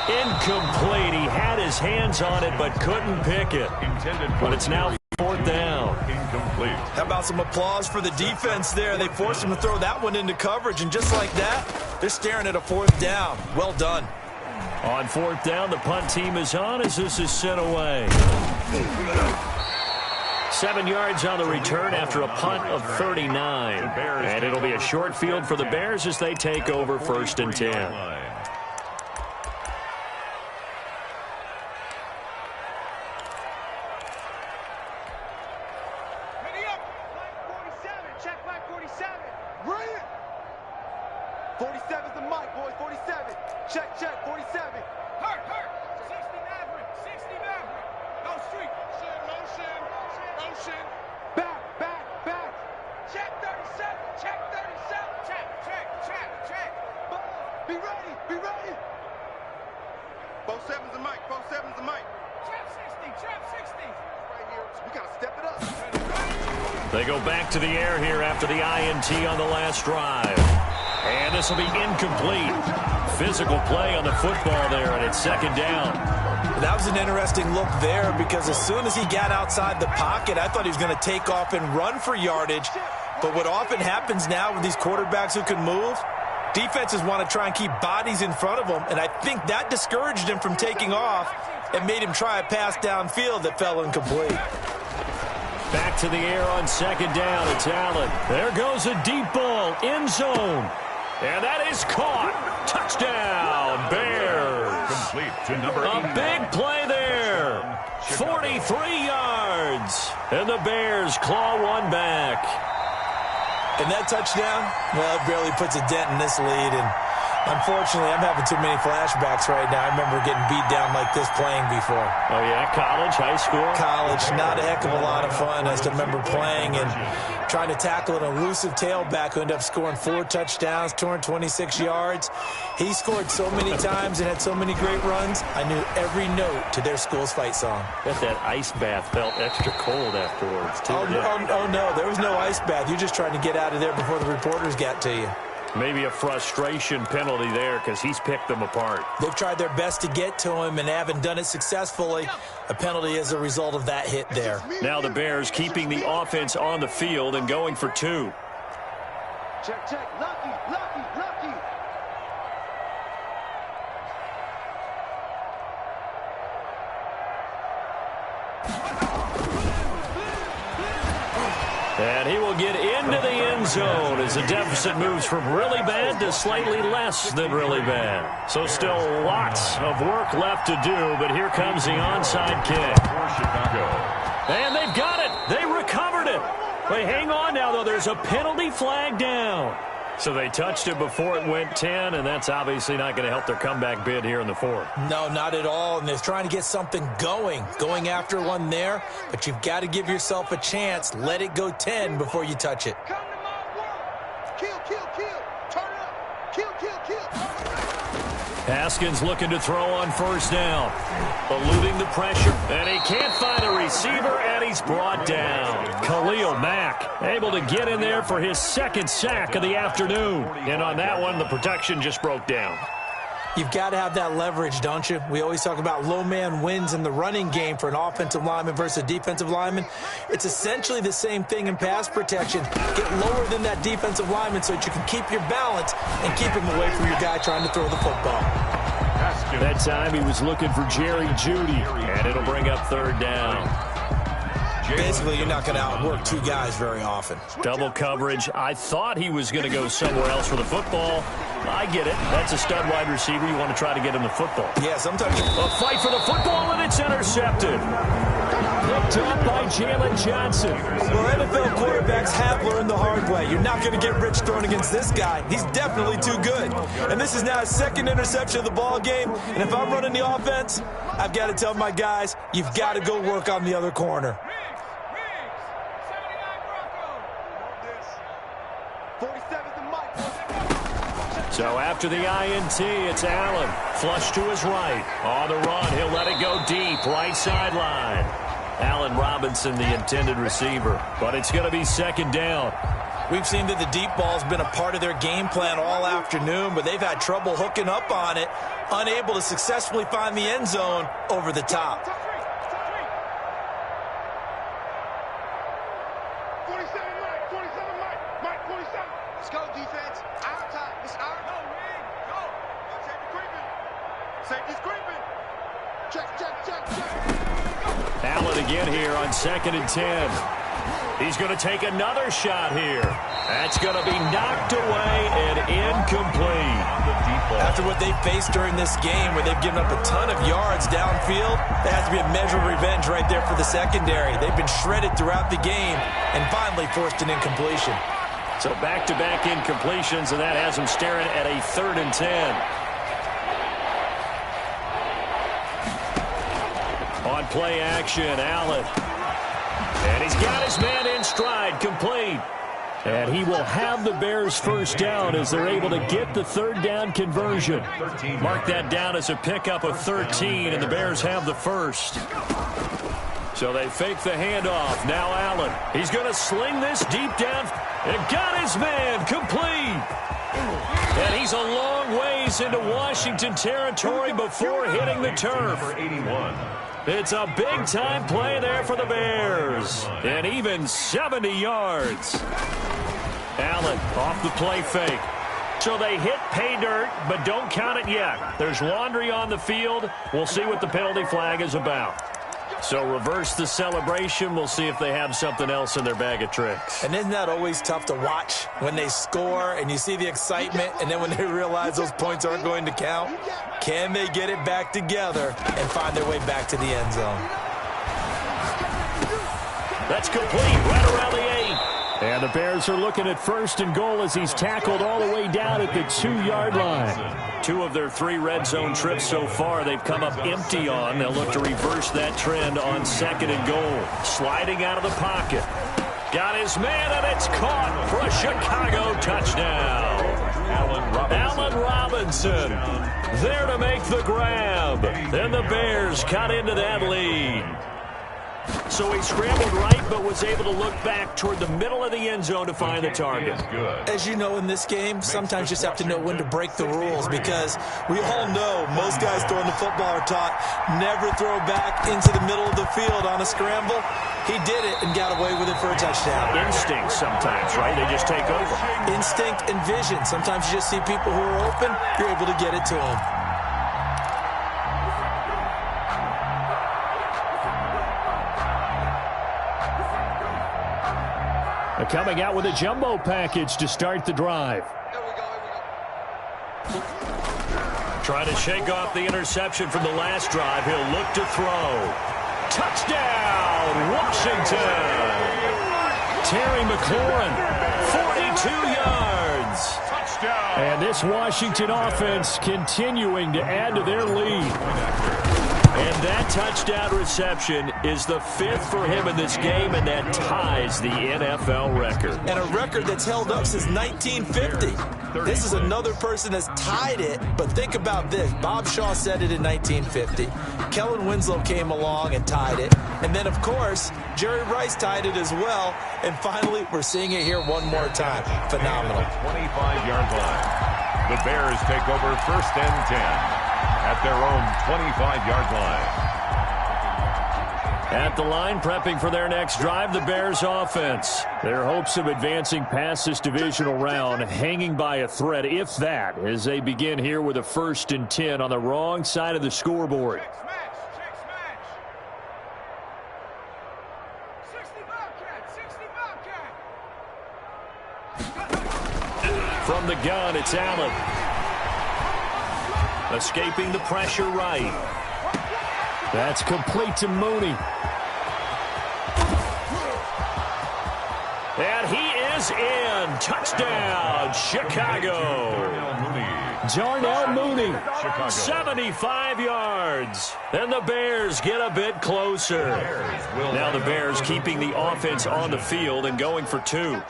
Incomplete. He had his hands on it but couldn't pick it. But it's now 4th down. Incomplete. How about some applause for the defense there? They forced him to throw that one into coverage, and just like that, they're staring at a 4th down. Well done. On 4th down, the punt team is on as this is sent away. 7 yards on the return after a punt of 39. And it'll be a short field for the Bears as they take over 1st and 10. Check back 47. Bring it. 47's the mic, boys. 47. Check, 47. Hurt. 60 Maverick. Go street. Motion. Back. Check 37. Check. Be ready. Both sevens and Mike. Trap 60. Right here. We got to step it up. They go back to the air here after the INT on the last drive. And this will be incomplete. Physical play on the football there, and it's second down. That was an interesting look there because as soon as he got outside the pocket, I thought he was going to take off and run for yardage. But what often happens now with these quarterbacks who can move, defenses want to try and keep bodies in front of them, and I think that discouraged him from taking off and made him try a pass downfield that fell incomplete. Back to the air on second down. It's Allen. There goes a deep ball, end zone. And that is caught. Touchdown, Bears. Complete to number 89. A big play there. 43 yards. And the Bears claw one back. And that touchdown, well, it barely puts a dent in this lead. And unfortunately, I'm having too many flashbacks right now. I remember getting beat down like this playing before. Oh, yeah? College, high school? College, not a heck of a lot of fun. I just remember playing and trying to tackle an elusive tailback who ended up scoring 4 touchdowns, 226 yards. He scored so many times and had so many great runs, I knew every note to their school's fight song. Bet that ice bath felt extra cold afterwards, too. Oh, no, there was no ice bath. You're just trying to get out of there before the reporters got to you. Maybe a frustration penalty there because he's picked them apart. They've tried their best to get to him and haven't done it successfully. A penalty as a result of that hit there. Now the Bears keeping the offense on the field and going for 2. Check. Lucky. And he will get into the end zone as the deficit moves from really bad to slightly less than really bad. So still lots of work left to do, but here comes the onside kick. For Chicago. And they've got it. They recovered it. Wait, hang on now, though. There's a penalty flag down. So they touched it before it went 10, and that's obviously not going to help their comeback bid here in the 4th. No, not at all, and they're trying to get something going after one there, but you've got to give yourself a chance. Let it go 10 before you touch it. Come to my world. Kill. Turn it up. Kill. Haskins looking to throw on first down. Eluding the pressure, and he can't find a receiver, and he's brought down. Khalil Mack able to get in there for his 2nd sack of the afternoon. And on that one, the protection just broke down. You've got to have that leverage, don't you? We always talk about low man wins in the running game for an offensive lineman versus a defensive lineman. It's essentially the same thing in pass protection. Get lower than that defensive lineman so that you can keep your balance and keep him away from your guy trying to throw the football. That time he was looking for Jerry Jeudy, and it'll bring up 3rd down. Basically, you're not going to outwork 2 guys very often. Double coverage. I thought he was going to go somewhere else for the football. I get it. That's a stud wide receiver. You want to try to get him the football. Yeah, sometimes. A fight for the football, and it's intercepted. Picked up by Jalen Johnson. Well, NFL quarterbacks have learned the hard way. You're not going to get rich throwing against this guy. He's definitely too good. And this is now his 2nd interception of the ball game. And if I'm running the offense, I've got to tell my guys, you've got to go work on the other corner. So after the INT, it's Allen. Flush to his right. On the run, he'll let it go deep. Right sideline. Allen Robinson, the intended receiver. But it's going to be 2nd down. We've seen that the deep ball's been a part of their game plan all afternoon, but they've had trouble hooking up on it, unable to successfully find the end zone over the top. 47 Mike, 47. Let's go, defense. Our time. It's our go, man. Go. Safety's creeping. Check. Allen again here on 2nd and 10. He's going to take another shot here. That's going to be knocked away and incomplete. After what they faced during this game where they've given up a ton of yards downfield, there has to be a measure of revenge right there for the secondary. They've been shredded throughout the game and finally forced an incompletion. So back-to-back incompletions, and that has them staring at a 3rd and 10. play action. Allen. And he's got his man in stride, complete. And he will have the Bears first down as they're able to get the third down conversion. Mark that down as a pickup of 13, and the Bears have the first. So they fake the handoff. Now Allen. He's going to sling this deep down. And got his man complete. And he's a long ways into Washington territory before hitting the turf. It's a big-time play there for the Bears. And even 70 yards. Allen off the play fake. So they hit pay dirt, but don't count it yet. There's laundry on the field. We'll see what the penalty flag is about. So reverse the celebration. We'll see if they have something else in their bag of tricks. And isn't that always tough to watch when they score and you see the excitement, and then when they realize those points aren't going to count? Can they get it back together and find their way back to the end zone? That's complete right around the 8. And the Bears are looking at first and goal as he's tackled all the way down at the 2-yard line. 2 of their 3 red zone trips so far they've come up empty on. They'll look to reverse that trend on second and goal. Sliding out of the pocket. Got his man, and it's caught for a Chicago touchdown. Allen Robinson there to make the grab. Then the Bears cut into that lead. So he scrambled right, but was able to look back toward the middle of the end zone to find the target. As you know, in this game, sometimes you just have to know when to break the rules, because we all know most guys throwing the football are taught never throw back into the middle of the field on a scramble. He did it and got away with it for a touchdown. Instinct sometimes, right? They just take over. Instinct and vision. Sometimes you just see people who are open, you're able to get it to them. Coming out with a jumbo package to start the drive. Trying to shake off the interception from the last drive. He'll look to throw. Touchdown, Washington. Terry McLaurin, 42 yards. Touchdown. And this Washington offense continuing to add to their lead. And that touchdown reception is the 5th for him in this game, and that ties the NFL record. And a record that's held up since 1950. This is another person that's tied it, but think about this. Bob Shaw said it in 1950. Kellen Winslow came along and tied it. And then, of course, Jerry Rice tied it as well. And finally, we're seeing it here one more time. Phenomenal. 25-yard line. The Bears take over first and 10. At their own 25-yard line. At the line, prepping for their next drive, the Bears offense. Their hopes of advancing past this divisional round hanging by a thread, if that, as they begin here with a 1st and 10 on the wrong side of the scoreboard. From the gun, it's Allen. Escaping the pressure right. That's complete to Mooney. And he is in. Touchdown, Chicago. Darnell Mooney, 75 yards. And the Bears get a bit closer. Now the Bears keeping the offense on the field and going for 2.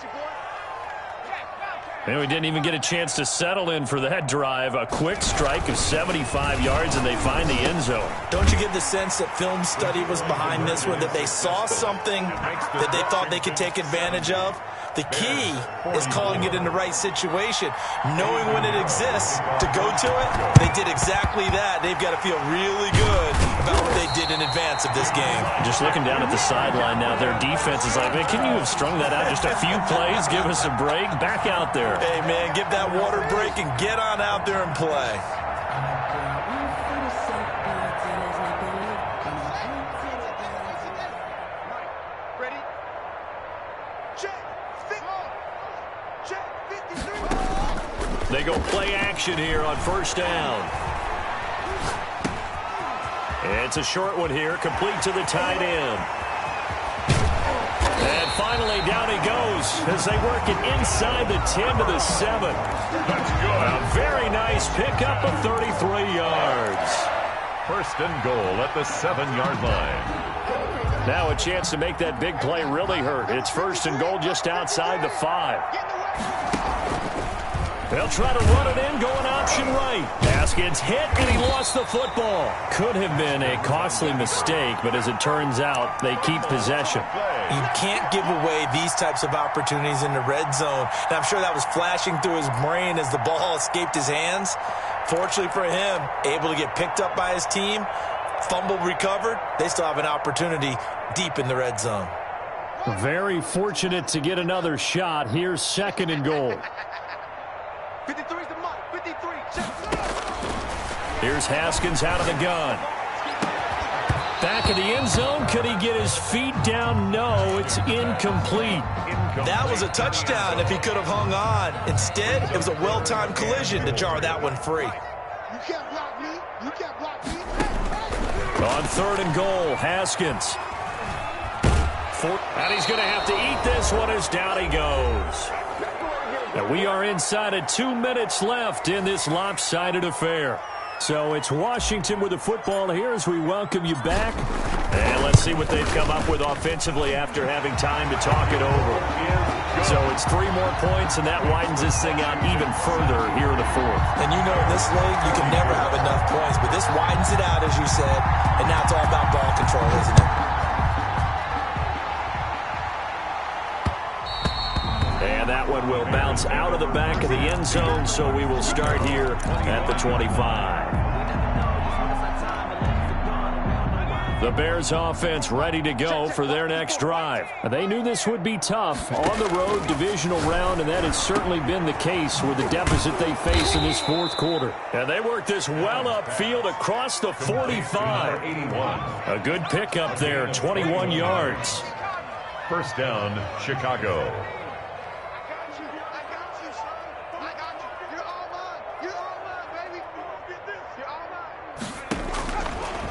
And we didn't even get a chance to settle in for that drive. A quick strike of 75 yards, and they find the end zone. Don't you get the sense that film study was behind this one, that they saw something that they thought they could take advantage of? The key is calling it in the right situation, knowing when it exists to go to it. They did exactly that. They've got to feel really good about what they did in advance of this game. Just looking down at the sideline now, their defense is like, man, can you have strung that out just a few plays? Give us a break. Back out there. Hey, man, give that water break and get on out there and play. They go play action here on first down. It's a short one here, complete to the tight end. And finally, down he goes as they work it inside the 10 to the 7. A very nice pickup of 33 yards. first and goal at the 7-yard line. Now a chance to make that big play really hurt. It's first and goal just outside the 5. They'll try to run it in, going option right. Haskins hit, and he lost the football. Could have been a costly mistake, but as it turns out, they keep possession. You can't give away these types of opportunities in the red zone. And I'm sure that was flashing through his brain as the ball escaped his hands. Fortunately for him, able to get picked up by his team, fumble recovered. They still have an opportunity deep in the red zone. Very fortunate to get another shot. Here's second and goal. 53's the mark. 53. Here's Haskins out of the gun. Back of the end zone. Could he get his feet down? No, it's incomplete. That was a touchdown if he could have hung on. Instead, it was a well-timed collision to jar that one free. You can't block me. You can't block me. On third and goal, Haskins. And he's going to have to eat this one as down he goes. And we are inside of 2 minutes left in this lopsided affair. So it's Washington with the football here as we welcome you back. And let's see what they've come up with offensively after having time to talk it over. So it's 3 more points, and that widens this thing out even further here in the fourth. And you know in this league, you can never have enough points, but this widens it out, as you said, and now it's all about ball control, isn't it? And that one will bounce out of the back of the end zone, so we will start here at the 25. The Bears offense ready to go for their next drive. They knew this would be tough on the road divisional round, and that has certainly been the case with the deficit they face in this fourth quarter. And they work this well upfield across the 45. A good pickup there, 21 yards. First down, Chicago.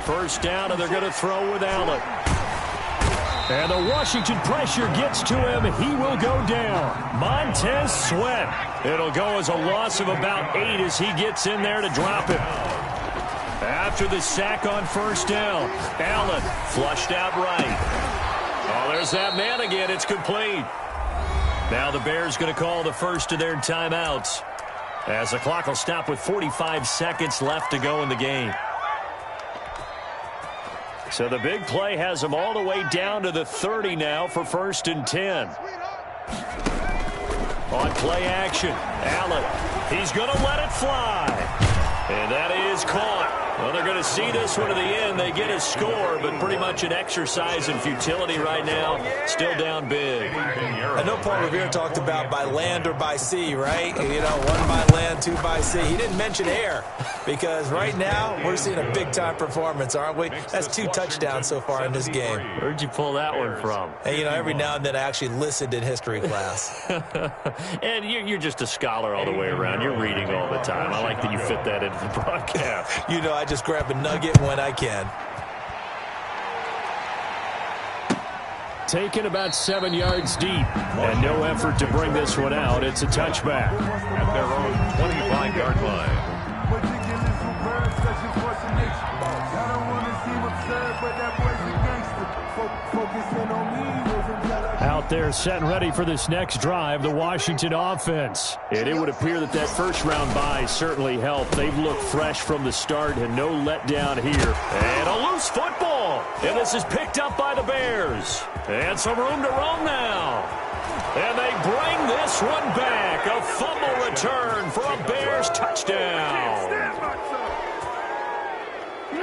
First down, and they're going to throw with Allen. And the Washington pressure gets to him. He will go down. Montez Sweat. It'll go as a loss of about 8 as he gets in there to drop him. After the sack on first down, Allen flushed out right. Oh, there's that man again. It's complete. Now the Bears going to call the first of their timeouts as the clock will stop with 45 seconds left to go in the game. So the big play has them all the way down to the 30 now for first and 10. On play action, Allen. He's going to let it fly. And that is caught. Well, they're going to see this one to the end. They get a score, but pretty much an exercise in futility right now. Still down big. I know Paul Revere talked about by land or by sea, right? You know, 1 by land, 2 by sea. He didn't mention air because right now we're seeing a big-time performance, aren't we? That's 2 touchdowns so far in this game. Where'd you pull that one from? And, you know, every now and then I actually listened in history class. And you're just a scholar all the way around. You're reading all the time. I like that you fit that into the broadcast. You know, I just grab a nugget when I can. Taken about 7 yards deep, and no effort to bring this one out. It's a touchback. At their own 25-yard line. Out there set and ready for this next drive, the Washington offense. And it would appear that that first round bye certainly helped. They've looked fresh from the start and no letdown here. And a loose football. And this is picked up by the Bears. And some room to roam now. And they bring this one back. A fumble return for a Bears touchdown.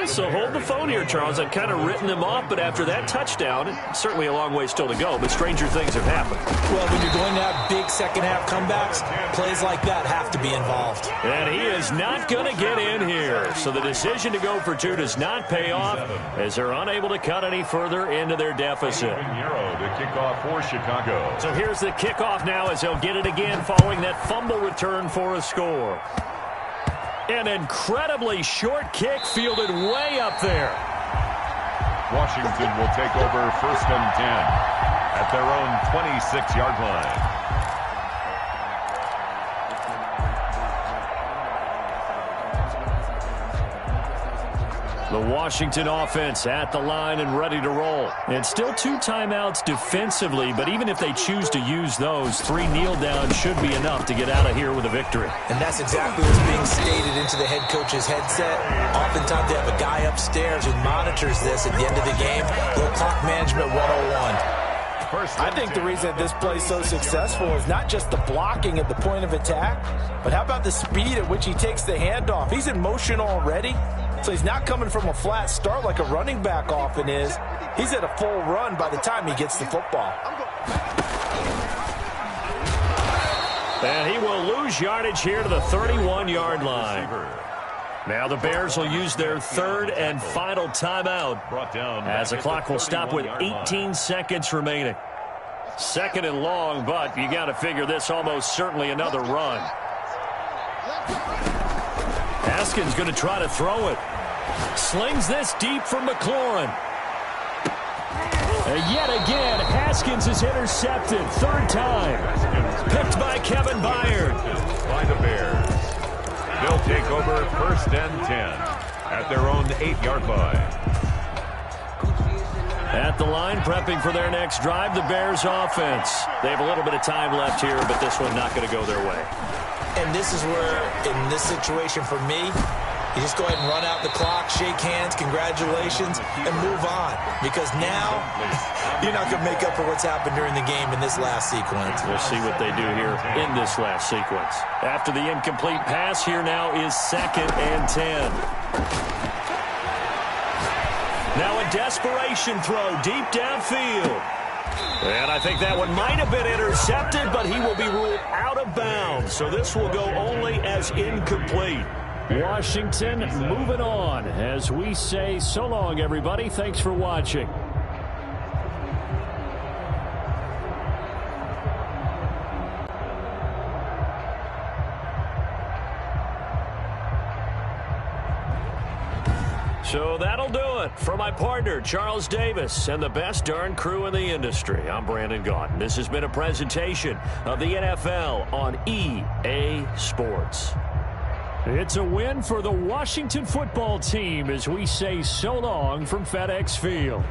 So hold the phone here, Charles. I've kind of written them off, but after that touchdown, certainly a long way still to go, but stranger things have happened. Well, when you're going to have big second-half comebacks, plays like that have to be involved. And he is not going to get in here. So the decision to go for 2 does not pay off as they're unable to cut any further into their deficit. To kick off for Chicago. So here's the kickoff now as they'll get it again following that fumble return for a score. An incredibly short kick fielded way up there. Washington will take over first and 10 at their own 26-yard line. The Washington offense at the line and ready to roll. And still 2 timeouts defensively, but even if they choose to use those, 3 kneel downs should be enough to get out of here with a victory. And that's exactly what's being stated into the head coach's headset. Oftentimes they have a guy upstairs who monitors this at the end of the game. Little clock management 101. I think the reason this play is so successful is not just the blocking at the point of attack, but how about the speed at which he takes the handoff? He's in motion already, so he's not coming from a flat start like a running back often is. He's at a full run by the time he gets the football. And he will lose yardage here to the 31-yard line. Now the Bears will use their 3rd and final timeout as the clock will stop with 18 seconds remaining. 2nd and long, but you got to figure this almost certainly another run. Haskins going to try to throw it. Slings this deep from McLaurin. And yet again, Haskins is intercepted. 3rd time. Picked by Kevin Byard. By the Bears. They'll take over 1st and 10 at their own 8-yard line. At the line, prepping for their next drive, the Bears offense. They have a little bit of time left here, but this one not going to go their way. And this is where, in this situation for me, you just go ahead and run out the clock, shake hands, congratulations, and move on. Because now, you're not going to make up for what's happened during the game in this last sequence. We'll see what they do here in this last sequence. After the incomplete pass, here now is 2nd and 10. Now a desperation throw deep downfield. And I think that one might have been intercepted, but he will be ruled out of bounds. So this will go only as incomplete. Washington moving on as we say so long, everybody. Thanks for watching. So that'll do it for my partner, Charles Davis, and the best darn crew in the industry. I'm Brandon Gaudin. This has been a presentation of the NFL on EA Sports. It's a win for the Washington football team as we say so long from FedEx Field.